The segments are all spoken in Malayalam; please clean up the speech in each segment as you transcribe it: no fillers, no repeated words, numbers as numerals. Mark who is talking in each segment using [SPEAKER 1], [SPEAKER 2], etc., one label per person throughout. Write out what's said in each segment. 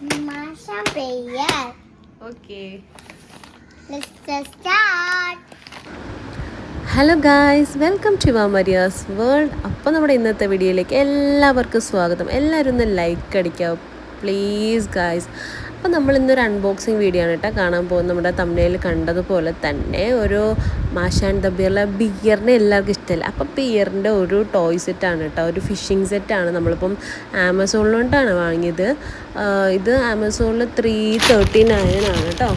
[SPEAKER 1] Masha Prayer.
[SPEAKER 2] Okay.
[SPEAKER 1] Let's just start.
[SPEAKER 2] Hello guys, welcome to Maria's world. അപ്പോൾ നമ്മുടെ ഇന്നത്തെ വീഡിയോയിലേക്ക് എല്ലാവർക്കും സ്വാഗതം. എല്ലാവരും ഒന്ന് ലൈക്ക് അടിക്കുക പ്ലീസ് ഗായ്സ്. അപ്പോൾ നമ്മൾ ഇന്നൊരു അൺബോക്സിങ് വീഡിയോ ആണ് കേട്ടോ കാണാൻ പോകുന്നത്. നമ്മുടെ തമിഴിൽ കണ്ടതുപോലെ തന്നെ ഒരു മാഷ ആൻഡ് ദ ബിയറിലെ ബിയറിനെ എല്ലാവർക്കും ഇഷ്ടമല്ല. അപ്പോൾ ബിയറിൻ്റെ ഒരു ടോയ് സെറ്റാണ് കേട്ടോ, ഒരു ഫിഷിംഗ് സെറ്റാണ്. നമ്മളിപ്പം ആമസോണിലോട്ടാണ് വാങ്ങിയത്. ഇത് ആമസോണിൽ 339 ആണ് കേട്ടോ.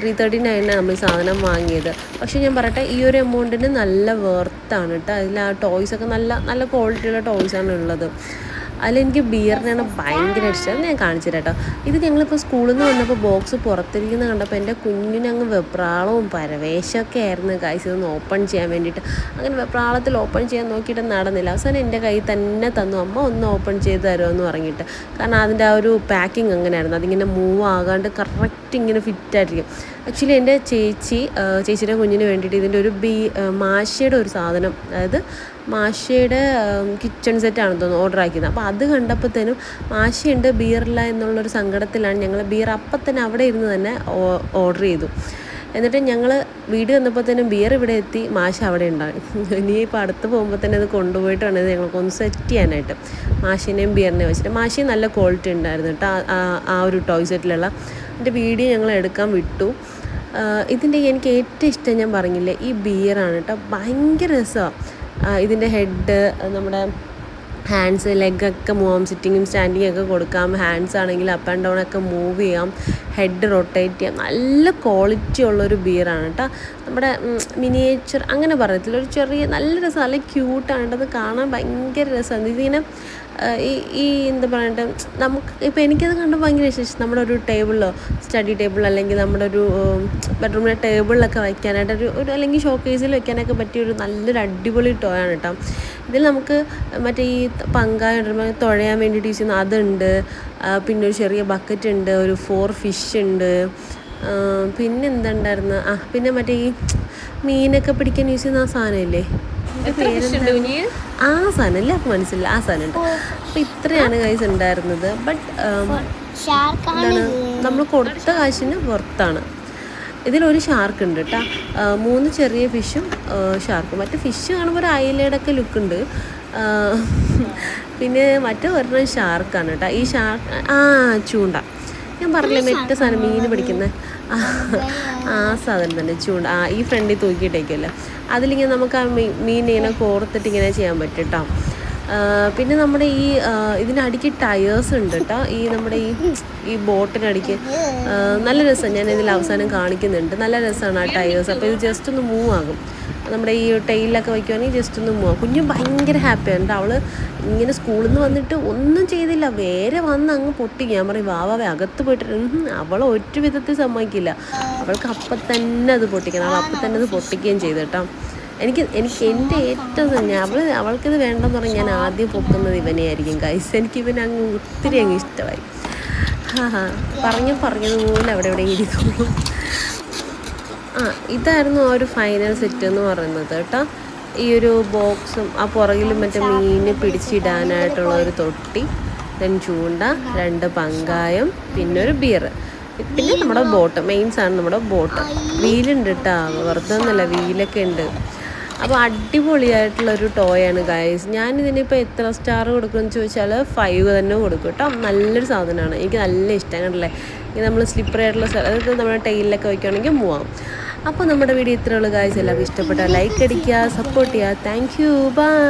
[SPEAKER 2] 339 നമ്മൾ സാധനം വാങ്ങിയത്. പക്ഷേ ഞാൻ പറയട്ടെ, ഈ ഒരു എമൗണ്ടിന് നല്ല വെർത്താണ് കേട്ടോ. അതിൽ ആ ടോയ്സൊക്കെ നല്ല നല്ല ക്വാളിറ്റിയുള്ള ടോയ്സാണ് ഉള്ളത്. അതിലെനിക്ക് ബിയറിനാണ് ഭയങ്കര ഇഷ്ടം. ഞാൻ കാണിച്ചു തരാം കേട്ടോ. ഇത് ഞങ്ങളിപ്പോൾ സ്കൂളിൽ നിന്ന് വന്നപ്പോൾ ബോക്സ് പുറത്തിരിക്കുന്ന കണ്ടപ്പോൾ എൻ്റെ കുഞ്ഞിനങ്ങ് വെപ്രാളവും പരവേശമൊക്കെ ആയിരുന്നു ഗൈസ്. ഇതൊന്ന് ഓപ്പൺ ചെയ്യാൻ വേണ്ടിയിട്ട് അങ്ങനെ വെപ്രാളത്തിൽ ഓപ്പൺ ചെയ്യാൻ നോക്കിയിട്ട് നടന്നില്ല. അവസാനം എൻ്റെ കയ്യിൽ തന്നെ തന്നു, അമ്മ ഒന്ന് ഓപ്പൺ ചെയ്ത് തരുമെന്ന് പറഞ്ഞിട്ട്. കാരണം അതിൻ്റെ ആ ഒരു പാക്കിങ് അങ്ങനെയായിരുന്നു, അതിങ്ങനെ മൂവ് ആകാണ്ട് കറക്റ്റ് ഇങ്ങനെ ഫിറ്റായിട്ടിരിക്കും. ആക്ച്വലി എൻ്റെ ചേച്ചിയുടെ കുഞ്ഞിന് വേണ്ടിയിട്ട് ഇതിൻ്റെ ഒരു മാഷയുടെ ഒരു സാധനം, അതായത് മാഷയുടെ കിച്ചൺ സെറ്റാണ് തോന്നുന്നു ഓർഡർ ആക്കിയത്. അപ്പോൾ അത് കണ്ടപ്പോഴത്തേനും മാഷയുണ്ട് ബിയറില്ല എന്നുള്ളൊരു സങ്കടത്തിലാണ് ഞങ്ങൾ ബിയർ അപ്പം തന്നെ അവിടെ ഇരുന്ന് തന്നെ ഓർഡർ ചെയ്തു. എന്നിട്ട് ഞങ്ങൾ വീട് വന്നപ്പോഴത്തേനും ബിയർ ഇവിടെ എത്തി, മാഷ അവിടെ ഉണ്ടാകും. ഇനിയിപ്പോൾ അടുത്ത് പോകുമ്പോൾ തന്നെ അത് കൊണ്ടുപോയിട്ട് വേണം ഇത് ഞങ്ങൾക്കൊന്ന് സെറ്റ് ചെയ്യാനായിട്ട്. മാഷിനെയും ബിയറിനെയും വെച്ചിട്ട് മാഷയും നല്ല ക്വാളിറ്റി ഉണ്ടായിരുന്നു കേട്ടോ. ആ ഒരു ടോയ് സെറ്റിലുള്ള എൻ്റെ വീഡിയോ ഞങ്ങൾ എടുക്കാൻ വിട്ടു. ഇതിൻ്റെ എനിക്ക് ഏറ്റവും ഇഷ്ടം ഞാൻ പറഞ്ഞില്ലേ, ഈ ബിയറാണ് കേട്ടോ. ഭയങ്കര രസമാണ്. ഇതിൻ്റെ ഹെഡ്, നമ്മുടെ ഹാൻഡ്സ്, ലെഗൊക്കെ മൂവാം, സിറ്റിങ്ങും സ്റ്റാൻഡിങ്ങും ഒക്കെ കൊടുക്കാം. ഹാൻഡ്സ് ആണെങ്കിൽ അപ്പ് ആൻഡ് ഡൗൺ ഒക്കെ മൂവ് ചെയ്യാം, ഹെഡ് റൊട്ടേറ്റ് ചെയ്യാം. നല്ല ക്വാളിറ്റി ഉള്ളൊരു ബിയറാണ് കേട്ടോ. നമ്മുടെ മിനിയേച്ചർ അങ്ങനെ പറയത്തില്ല, ഒരു ചെറിയ നല്ല രസം, നല്ല ക്യൂട്ടാണ് കേട്ടോ. അത് കാണാൻ ഭയങ്കര രസമാണ്. ഇതിങ്ങനെ ഈ എന്താ പറയട്ടെ, നമുക്ക് ഇപ്പോൾ എനിക്കത് കണ്ട് ഭയങ്കര ഇഷ്ടം. നമ്മുടെ ഒരു ടേബിളിലോ സ്റ്റഡി ടേബിൾ അല്ലെങ്കിൽ നമ്മുടെ ഒരു ബെഡ്റൂമിലെ ടേബിളിലൊക്കെ വയ്ക്കാനായിട്ട് ഒരു അല്ലെങ്കിൽ ഷോക്കേസിൽ വെക്കാനൊക്കെ പറ്റിയൊരു നല്ലൊരു അടിപൊളി ടോയാണ് കേട്ടോ. ഇതിൽ നമുക്ക് മറ്റേ ഈ പങ്കായ തുഴയാൻ വേണ്ടിയിട്ട് യൂസ് ചെയ്യുന്ന അതുണ്ട്. പിന്നെ ഒരു ചെറിയ ബക്കറ്റ് ഉണ്ട്, ഒരു 4 ഫിഷ് ഉണ്ട്. പിന്നെ എന്തുണ്ടായിരുന്നു, പിന്നെ മറ്റേ ഈ മീനൊക്കെ പിടിക്കാൻ യൂസ് ചെയ്യുന്ന ആ സാധനമില്ലേ, ആ സാധനം അല്ലേ, അപ്പോൾ മനസ്സില്ല, ആ സാധനം ഉണ്ട്. അപ്പോൾ ഇത്രയാണ് ഗൈസ് ഉണ്ടായിരുന്നത്. ബട്ട് എന്താണ്, നമ്മൾ കൊടുത്ത കാശിന് പുറത്താണ്. ഇതിലൊരു ഷാർക്ക് ഉണ്ട് കേട്ടോ, 3 ചെറിയ ഫിഷും ഷാർക്കും. മറ്റേ ഫിഷ് കാണുമ്പോൾ ഒരു അയിലയുടെ ഒക്കെ ലുക്കുണ്ട്. പിന്നെ മറ്റേ ഒരെണ്ണം ഷാർക്കാണ് കേട്ടോ. ഈ ഷാർക്ക് ചൂണ്ട, ഞാൻ പറഞ്ഞില്ലേ മറ്റേ സാധനം മീൻ പിടിക്കുന്ന ആ സാധനം തന്നെ, ചൂണ്ട. ഈ ഫ്രണ്ടിൽ തൂക്കിയിട്ടേക്കല്ലേ, അതിലിങ്ങനെ നമുക്ക് ആ മീൻ ഇങ്ങനെ കോർത്തിട്ട് ഇങ്ങനെ ചെയ്യാൻ പറ്റും കേട്ടോ. പിന്നെ നമ്മുടെ ഇതിനടിക്ക് ടയേഴ്സ് ഉണ്ട് കേട്ടോ. നമ്മുടെ ഈ ബോട്ടിനടിക്ക് നല്ല രസം, ഞാൻ ഇതിൽ അവസാനം കാണിക്കുന്നുണ്ട്. നല്ല രസമാണ് ആ ടയേഴ്സ്. അപ്പോൾ ഇത് ജസ്റ്റ് ഒന്ന് മൂവ് ആകും. നമ്മുടെ ഈ ടെയിലൊക്കെ വയ്ക്കുവാണെങ്കിൽ ജസ്റ്റ് ഒന്ന് മൂവ് ആകും. കുഞ്ഞ് ഭയങ്കര ഹാപ്പിയാണ് കേട്ടോ. അവൾ ഇങ്ങനെ സ്കൂളിൽ നിന്ന് വന്നിട്ട് ഒന്നും ചെയ്തില്ല, വേറെ വന്ന് അങ്ങ് പൊട്ടിക്കുക. ഞാൻ പറയും വാവേ അകത്ത് പോയിട്ട്, അവൾ ഒരു വിധത്തിൽ സമ്മതിക്കില്ല. അവൾക്ക് അപ്പം തന്നെ അത് പൊട്ടിക്കണം. അവൾ അപ്പം തന്നെ അത് പൊട്ടിക്കുകയും ചെയ്തു കേട്ടോ. എനിക്ക് എൻ്റെ ഏറ്റവും അവൾക്കിത് വേണ്ടെന്ന് പറഞ്ഞാൽ ഞാൻ ആദ്യം പൊക്കുന്നത് ഇവനെ ആയിരിക്കും ഗൈസ്. എനിക്കിവനെ അങ്ങ് ഒത്തിരി അങ്ങ് ഇഷ്ടമായി. പറഞ്ഞതുപോലെ അവിടെ എവിടെ ഇരിക്കുന്നു. ഇതായിരുന്നു ആ ഒരു ഫൈനൽ സെറ്റ് എന്ന് പറയുന്നത് കേട്ടോ. ഈ ഒരു ബോക്സും ആ പുറകിലും മറ്റേ മീന് പിടിച്ചിടാനായിട്ടുള്ള ഒരു തൊട്ടി, ദെൻ ചൂണ്ട, 2 പങ്കായം, പിന്നെ ഒരു ബിയർ, പിന്നെ നമ്മുടെ ബോട്ട്. മെയിൻസാണ് നമ്മുടെ ബോട്ട്. വീലുണ്ട് കേട്ടോ, വെറുതെ ഒന്നുമല്ല, വീലൊക്കെ ഉണ്ട്. അപ്പോൾ അടിപൊളിയായിട്ടുള്ളൊരു ടോയാണ് ഗൈസ്. ഞാനിതിനിപ്പോൾ എത്ര സ്റ്റാർ കൊടുക്കുമെന്ന് ചോദിച്ചാൽ 5 തന്നെ കൊടുക്കും കേട്ടോ. നല്ലൊരു സാധനമാണ്, എനിക്ക് നല്ല ഇഷ്ടം. കണ്ടല്ലേ, ഇത് നമ്മൾ സ്ലിപ്പറി ആയിട്ടുള്ള അതായത് നമ്മുടെ ടൈലിലൊക്കെ വയ്ക്കുകയാണെങ്കിൽ മൂവാം. അപ്പോൾ നമ്മുടെ വീഡിയോ ഇത്രയുള്ളൂ ഗൈസ്. എല്ലാവർക്കും ഇഷ്ടപ്പെട്ടാൽ ലൈക്ക് അടിക്കുക, സപ്പോർട്ട് ചെയ്യുക. Thank you, by.